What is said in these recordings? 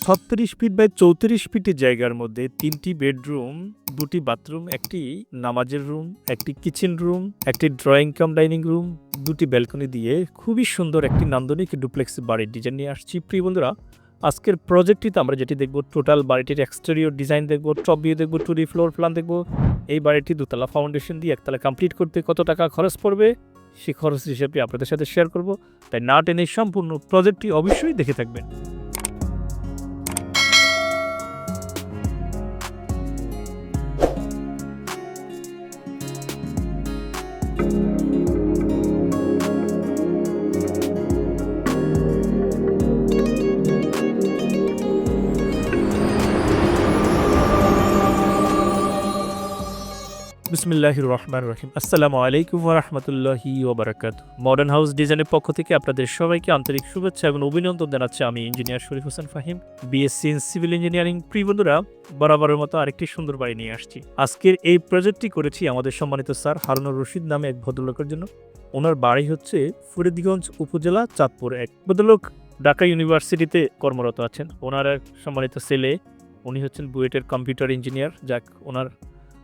36 feet by 34 ফিটের জায়গার মধ্যে 3টি বেডরুম, 2টি বাথরুম, একটি নামাজের রুম, একটি কিচেন রুম, একটি ড্রয়িং কাম ডাইনিং রুম, 2টি ব্যালকনি দিয়ে খুবই সুন্দর একটি নান্দনিক ডুপ্লেক্স বাড়ির ডিজাইন নিয়ে আসছি। প্রিয় বন্ধুরা, আজকের প্রজেক্টটিতে আমরা যেটি দেখব, টোটাল বাড়িটির এক্সটেরিয়র ডিজাইন দেখব, টপ ভিউ দেখব, 2D ফ্লোর প্ল্যান দেখব। এই বাড়িটি দোতলা ফাউন্ডেশন দিয়ে একতলা কমপ্লিট করতে কত টাকা খরচ পড়বে সেই খরচ হিসেবে আপনাদের সাথে শেয়ার করব। তাই না টেনে সম্পূর্ণ প্রজেক্টটি অবশ্যই দেখে থাকবেন। বিসমিল্লাহির রহমানির রহিম। আসসালামু আলাইকুম ওয়া রাহমাতুল্লাহি ওয়া বারাকাতুহু। মডার্ন হাউস ডিজাইনের পক্ষ থেকে আপনাদের সবাইকে আন্তরিক শুভেচ্ছা এবং অভিনন্দন জানাচ্ছি। আমি engineer Sharif Hossain Fahim, BSc in civil engineering. প্রিয় বন্ধুরা, বরাবরের মতো আরেকটি সুন্দর বাড়ি নিয়ে আসছি। আজকের এই প্রজেক্টটি করেছি আমাদের সম্মানিত স্যার হারুনুর রশিদ নামে এক ভদ্রলোকের জন্য। ওনার বাড়ি হচ্ছে ফরিদগঞ্জ উপজেলা চাঁদপুর 1। ভদ্রলোক ঢাকা ইউনিভার্সিটিতে কর্মরত আছেন। ওনার এক সম্মানিত ছেলে, উনি হচ্ছেন বুয়েটের কম্পিউটার ইঞ্জিনিয়ার। যাক, ওনার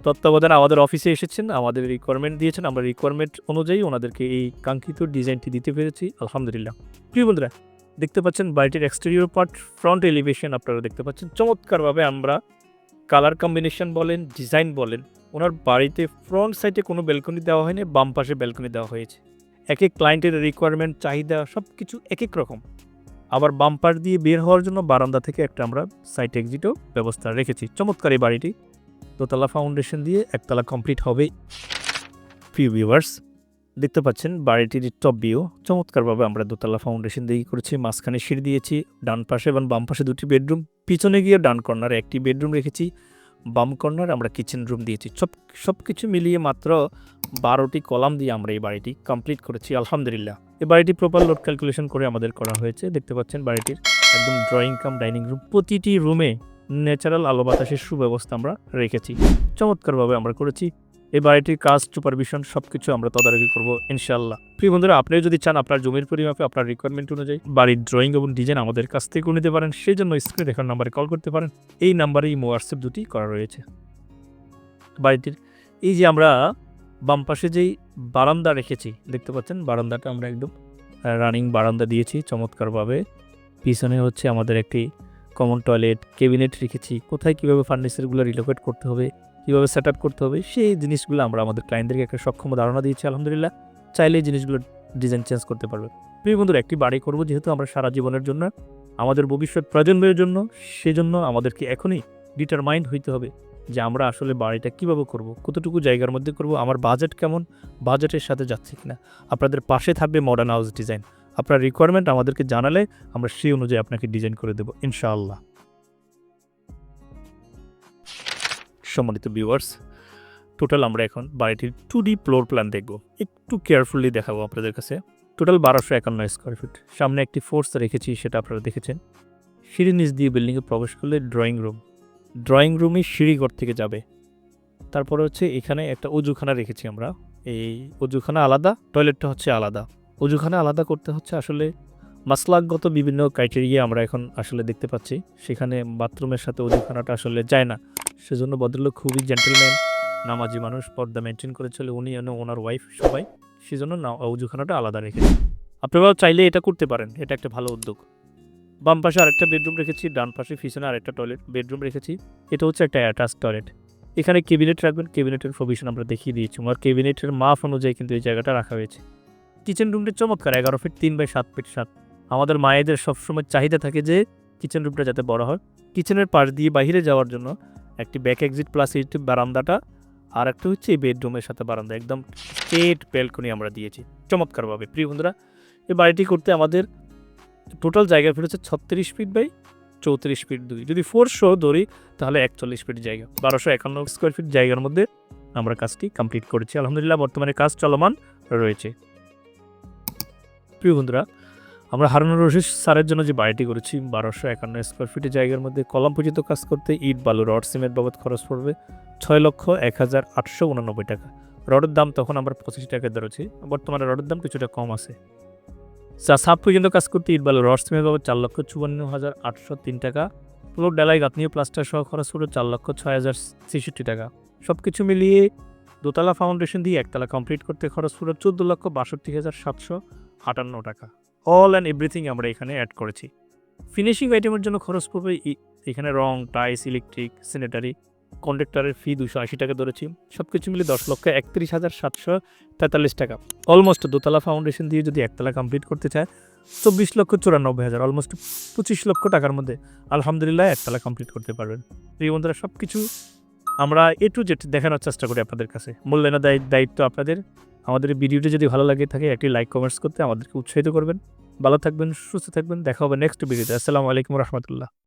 তত্ত্বাবধানে আমাদের অফিসে এসেছেন, আমাদের রিকোয়ারমেন্ট দিয়েছেন, আমরা রিকোয়ারমেন্ট অনুযায়ী ওনাদেরকে এই কাঙ্ক্ষিত ডিজাইনটি দিতে পেরেছি, আলহামদুলিল্লাহ। প্রিয় বন্ধুরা, দেখতে পাচ্ছেন বাড়িটির এক্সটেরিয়র পার্ট, ফ্রন্ট এলিভেশন আপনারা দেখতে পাচ্ছেন। চমৎকারভাবে আমরা কালার কম্বিনেশন বলেন, ডিজাইন বলেন, ওনার বাড়িতে ফ্রন্ট সাইডে কোনো ব্যালকনি দেওয়া হয়নি, বাম পাশে ব্যালকনি দেওয়া হয়েছে। এক এক ক্লায়েন্টের রিকোয়ারমেন্ট, চাহিদা সব কিছু এক এক রকম। আবার বাম পাশ দিয়ে বের হওয়ার জন্য বারান্দা থেকে একটা আমরা সাইড এক্সিটও ব্যবস্থা রেখেছি। চমৎকার এই বাড়িটি দোতলা ফাউন্ডেশন দিয়ে একতলা কমপ্লিট হবে। প্রিয় ভিউয়ার্স, দেখতে পাচ্ছেন বাড়িটির টপ ভিউ। চমৎকারভাবে আমরা দোতলা ফাউন্ডেশন দিয়ে করেছি, মাঝখানে সিঁড়ি দিয়েছি, ডান পাশে এবং বাম পাশে 2টি বেডরুম, পিছনে গিয়ে ডান কর্নারে একটি বেডরুম রেখেছি, বাম কর্নার আমরা কিচেন রুম দিয়েছি। সব কিছু মিলিয়ে মাত্র 12টি কলাম দিয়ে আমরা এই বাড়িটি কমপ্লিট করেছি, আলহামদুলিল্লাহ। এই বাড়িটি প্রপার লোড ক্যালকুলেশন করে আমাদের করা হয়েছে। দেখতে পাচ্ছেন বাড়িটির একদম ড্রয়িং কাম ডাইনিং রুম, প্রতিটি রুমে ন্যাচারাল আলো বাতাসের সুব্যবস্থা আমরা রেখেছি। চমৎকারভাবে আমরা করেছি। এই বাড়িটির কাজ, সুপারভিশন সব কিছু আমরা তদারকি করবো ইনশাআল্লাহ। প্রিয় বন্ধুরা, আপনি যদি চান আপনার জমির পরিমাপে আপনার রিকোয়ারমেন্ট অনুযায়ী বাড়ির ড্রয়িং এবং ডিজাইন আমাদের কাছ থেকে নিতে পারেন। সেই জন্য স্ক্রিনে দেখার নাম্বারে কল করতে পারেন। এই নাম্বারেই হোয়াটসঅ্যাপ 2টি করা রয়েছে। বাড়িটির এই যে আমরা বাম পাশে যেই বারান্দা রেখেছি, দেখতে পাচ্ছেন বারান্দাটা আমরা একদম রানিং বারান্দা দিয়েছি চমৎকারভাবে। পিছনে হচ্ছে আমাদের একটি কমন টয়লেট, ক্যাবিনেট রেখেছি। কোথায় কীভাবে ফার্নিচারগুলো রিলোকেট করতে হবে, কীভাবে সেট আপ করতে হবে, সেই জিনিসগুলো আমরা আমাদের ক্লায়েন্টদেরকে একটা সক্ষম ধারণা দিয়েছি, আলহামদুলিল্লাহ। চাইলে এই জিনিসগুলো ডিজাইন চেঞ্জ করতে পারবে। প্রিয় বন্ধুরা, একটি বাড়ি করবো যেহেতু আমরা সারা জীবনের জন্য, আমাদের ভবিষ্যৎ প্রজন্মের জন্য, সেজন্য আমাদেরকে এখনই ডিটারমাইন্ড হইতে হবে যে আমরা আসলে বাড়িটা কীভাবে করব, কতটুকু জায়গার মধ্যে করব, আমার বাজেট কেমন, বাজেটের সাথে যাচ্ছে কিনা। আপনাদের পাশে থাকবে মডার্ন হাউস ডিজাইন। আপনার রিকোয়ারমেন্ট আমাদেরকে জানালে আমরা সেই অনুযায়ী আপনাকে ডিজাইন করে দেবো ইনশাআল্লাহ। সম্মানিত ভিউয়ার্স, টোটাল আমরা এখন বাড়িটির 2D ফ্লোর প্ল্যান দেখব, একটু কেয়ারফুলি দেখাবো আপনাদের কাছে। Total 1251 square feet. সামনে একটি ফোর্স রেখেছি, সেটা আপনারা দেখেছেন। সিঁড়ি নিচ দিয়ে বিল্ডিংয়ে প্রবেশ করলে ড্রয়িং রুমই সিঁড়িঘর থেকে যাবে। তারপরে হচ্ছে এখানে একটা অজুখানা রেখেছি আমরা। এই অজুখানা আলাদা, টয়লেটটা হচ্ছে আলাদা। অজুখানা আলাদা করতে হচ্ছে আসলে মাসলাকগত বিভিন্ন ক্রাইটেরিয়া আমরা এখন আসলে দেখতে পাচ্ছি। সেখানে বাথরুমের সাথে অজুখানাটা আসলে যায় না। সেজন্য ভদ্রলোক খুবই জেন্টেলম্যান, নামাজি মানুষ, পর্দা মেনটেন করে চলে উনি, ওনার ওয়াইফ সবাই। সেজন্য অজুখানাটা আলাদা রেখেছি। আপনারাও চাইলে এটা করতে পারেন, এটা একটা ভালো উদ্যোগ। বাম পাশে আরেকটা বেডরুম রেখেছি, ডান পাশে পিছনে আরেকটা টয়লেট বেডরুম রেখেছি। এটা হচ্ছে একটা অ্যাটাচ টয়লেট। এখানে ক্যাবিনেট রাখবেন, ক্যাবিনেটের প্রভিশন আমরা দেখিয়ে দিয়েছি। ওনার ক্যাবিনেটের মাপ অনুযায়ী কিন্তু এই জায়গাটা রাখা হয়েছে। কিচেন রুমটি চমৎকার, 11 ফিট 3 বাই 7 ফিট 7। আমাদের মায়েদের সবসময় চাহিদা থাকে যে কিচেন রুমটা যাতে বড় হয়। কিচেনের পাশ দিয়ে বাইরে যাওয়ার জন্য একটি ব্যাক এক্সিট প্লাস এই বারান্দাটা, আর একটা হচ্ছে এই বেডরুমের সাথে বারান্দা, একদম স্ট্রেট ব্যালকনি আমরা দিয়েছি চমৎকারভাবে। প্রিয় বন্ধুরা, এই বাড়িটি করতে আমাদের টোটাল জায়গা ফিট হচ্ছে 36 ফিট বাই 34 ফিট 2। যদি 400 ধরি তাহলে 41 ফিট জায়গা, 1251 স্কোয়ার ফিট জায়গার মধ্যে আমরা কাজটি কমপ্লিট করেছি, আলহামদুলিল্লাহ। বর্তমানে কাজ চলমান রয়েছে। প্রিয় বন্ধুরা, আমরা হারুনুর রশিদ স্যারের জন্য যে বাড়িটি করেছি 1251 স্কোয়ার ফিটের জায়গার মধ্যে কলম পর্যন্ত কাজ করতে ইট, বালু, রড, সিমেন্ট বাবদ খরচ পড়বে 6,01,889 টাকা। রডের দাম তখন আমরা 25 টাকা ধরেছি, বর্তমানে রডের দাম কিছুটা কম আছে। সাব পর্যন্ত কাজ করতে ইট বালু রড সিমেন্ট পাবো 4,54,803 টাকা। ফ্লোর ডালাই গাঁথনি প্লাস্টার সহ খরচ পড়বে 4,06,063 টাকা। সব কিছু মিলিয়ে দোতলা ফাউন্ডেশন দিয়ে একতলা কমপ্লিট করতে খরচ পড়বে 14,62,758 টাকা। অল অ্যান্ড এভরিথিং আমরা এখানে অ্যাড করেছি। ফিনিশিং আইটেমের জন্য খরচ পড়বে এখানে রং, টাইলস, ইলেকট্রিক, স্যানিটারি, কন্ডাক্টরের ফি 280 টাকা ধরেছি। সব কিছু মিলে 10,31,743 টাকা। অলমোস্ট দোতলা ফাউন্ডেশন দিয়ে যদি একতলা কমপ্লিট করতে চায় 24,94,000, অলমোস্ট 25 লক্ষ টাকার মধ্যে আলহামদুলিল্লাহ একতলা কমপ্লিট করতে পারবেন। এই বন্ধুরা সব কিছু আমরা টু জেড দেখানোর চেষ্টা করি আপনাদের কাছে। মূল্যায়নের দায়িত্ব আপনাদের। আমাদের ভিডিওটি যদি ভালো লাগে থাকে একটি লাইক কমেন্টস করতে আমাদেরকে উৎসাহিত করবেন। ভালো থাকবেন, সুস্থ থাকবেন, দেখা হবে নেক্সট ভিডিওতে। আসসালামু আলাইকুম রহমতুল্লাহ।